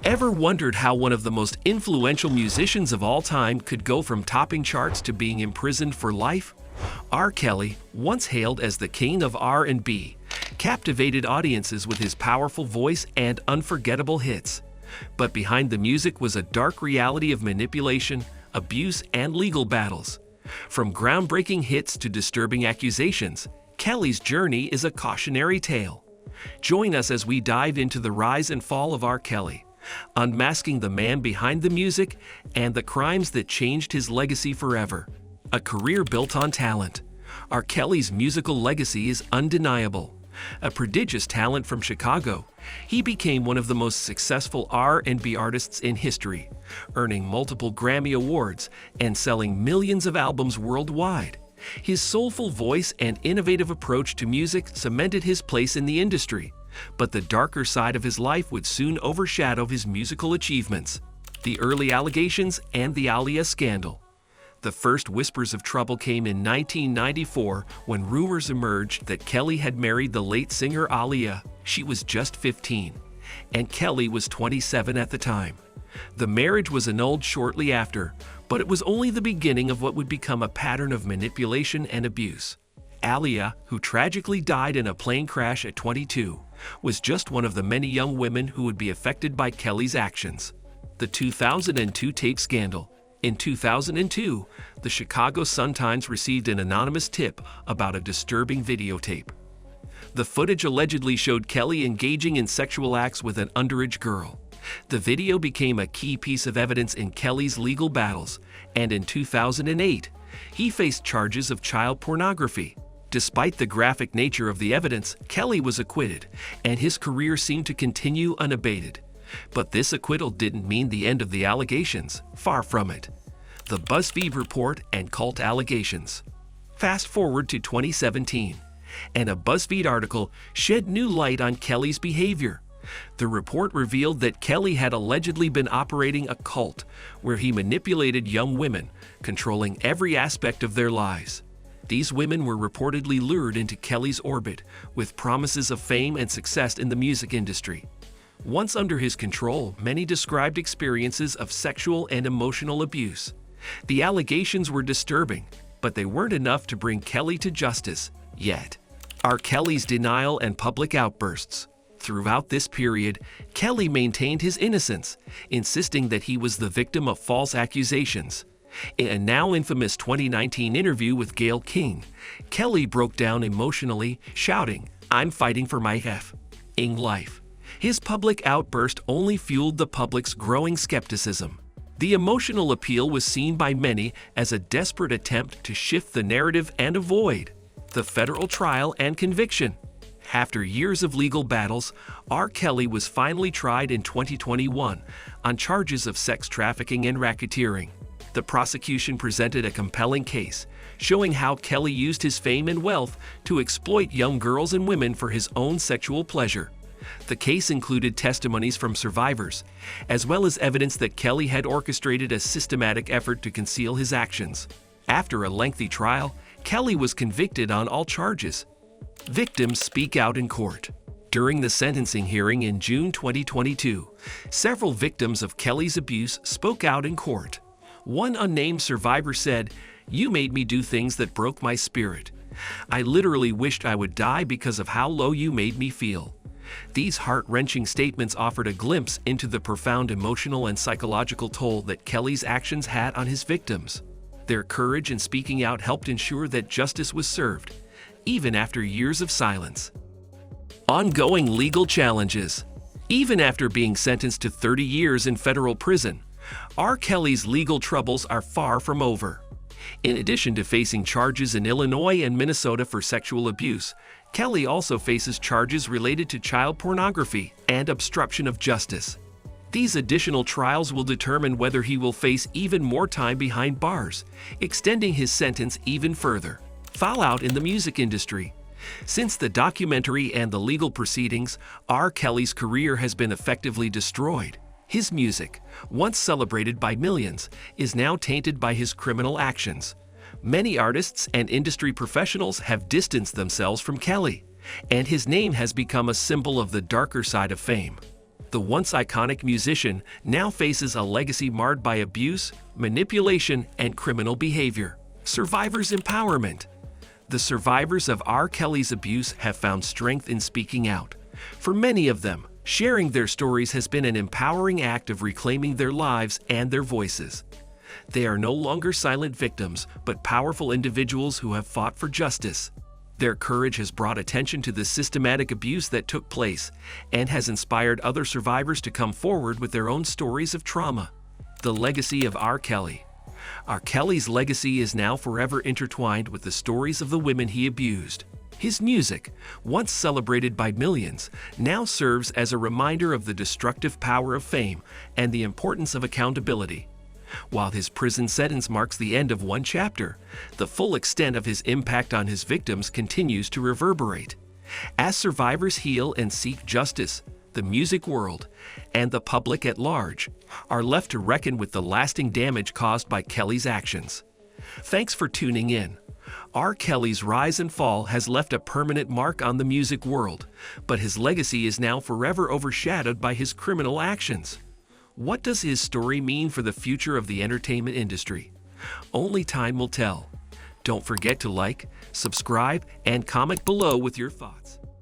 Ever wondered how one of the most influential musicians of all time could go from topping charts to being imprisoned for life? R. Kelly, once hailed as the king of R&B, captivated audiences with his powerful voice and unforgettable hits. But behind the music was a dark reality of manipulation, abuse, and legal battles. From groundbreaking hits to disturbing accusations, Kelly's journey is a cautionary tale. Join us as we dive into the rise and fall of R. Kelly, unmasking the man behind the music and the crimes that changed his legacy forever. A career built on talent. R. Kelly's musical legacy is undeniable. A prodigious talent from Chicago, he became one of the most successful R&B artists in history, earning multiple Grammy Awards and selling millions of albums worldwide. His soulful voice and innovative approach to music cemented his place in the industry, but the darker side of his life would soon overshadow his musical achievements. The early allegations and the Aaliyah scandal. The first whispers of trouble came in 1994 when rumors emerged that Kelly had married the late singer Aaliyah. She was just 15, and Kelly was 27 at the time. The marriage was annulled shortly after, but it was only the beginning of what would become a pattern of manipulation and abuse. Aaliyah, who tragically died in a plane crash at 22, was just one of the many young women who would be affected by Kelly's actions. The 2002 tape scandal. In 2002, the Chicago Sun-Times received an anonymous tip about a disturbing videotape. The footage allegedly showed Kelly engaging in sexual acts with an underage girl. The video became a key piece of evidence in Kelly's legal battles, and in 2008, he faced charges of child pornography. Despite the graphic nature of the evidence, Kelly was acquitted, and his career seemed to continue unabated. But this acquittal didn't mean the end of the allegations, far from it. The BuzzFeed report and cult allegations. Fast forward to 2017, and a BuzzFeed article shed new light on Kelly's behavior. The report revealed that Kelly had allegedly been operating a cult where he manipulated young women, controlling every aspect of their lives. These women were reportedly lured into Kelly's orbit with promises of fame and success in the music industry. Once under his control, many described experiences of sexual and emotional abuse. The allegations were disturbing, but they weren't enough to bring Kelly to justice, yet. R. Kelly's denial and public outbursts. Throughout this period, Kelly maintained his innocence, insisting that he was the victim of false accusations. In a now infamous 2019 interview with Gayle King, Kelly broke down emotionally, shouting, "I'm fighting for my f***ing life." His public outburst only fueled the public's growing skepticism. The emotional appeal was seen by many as a desperate attempt to shift the narrative and avoid the federal trial and conviction. After years of legal battles, R. Kelly was finally tried in 2021 on charges of sex trafficking and racketeering. The prosecution presented a compelling case, showing how Kelly used his fame and wealth to exploit young girls and women for his own sexual pleasure. The case included testimonies from survivors, as well as evidence that Kelly had orchestrated a systematic effort to conceal his actions. After a lengthy trial, Kelly was convicted on all charges. Victims speak out in court. During the sentencing hearing in June 2022, several victims of Kelly's abuse spoke out in court. One unnamed survivor said, "You made me do things that broke my spirit. I literally wished I would die because of how low you made me feel." These heart-wrenching statements offered a glimpse into the profound emotional and psychological toll that Kelly's actions had on his victims. Their courage in speaking out helped ensure that justice was served, even after years of silence. Ongoing legal challenges. Even after being sentenced to 30 years in federal prison, R. Kelly's legal troubles are far from over. In addition to facing charges in Illinois and Minnesota for sexual abuse, Kelly also faces charges related to child pornography and obstruction of justice. These additional trials will determine whether he will face even more time behind bars, extending his sentence even further. Fallout in the music industry. Since the documentary and the legal proceedings, R. Kelly's career has been effectively destroyed. His music, once celebrated by millions, is now tainted by his criminal actions. Many artists and industry professionals have distanced themselves from Kelly, and his name has become a symbol of the darker side of fame. The once iconic musician now faces a legacy marred by abuse, manipulation, and criminal behavior. Survivors' empowerment. The survivors of R. Kelly's abuse have found strength in speaking out. For many of them, sharing their stories has been an empowering act of reclaiming their lives and their voices. They are no longer silent victims, but powerful individuals who have fought for justice. Their courage has brought attention to the systematic abuse that took place and has inspired other survivors to come forward with their own stories of trauma. The legacy of R. Kelly. R. Kelly's legacy is now forever intertwined with the stories of the women he abused. His music, once celebrated by millions, now serves as a reminder of the destructive power of fame and the importance of accountability. While his prison sentence marks the end of one chapter, the full extent of his impact on his victims continues to reverberate. As survivors heal and seek justice, the music world and the public at large are left to reckon with the lasting damage caused by Kelly's actions. Thanks for tuning in. R. Kelly's rise and fall has left a permanent mark on the music world, but his legacy is now forever overshadowed by his criminal actions. What does his story mean for the future of the entertainment industry? Only time will tell. Don't forget to like, subscribe, and comment below with your thoughts.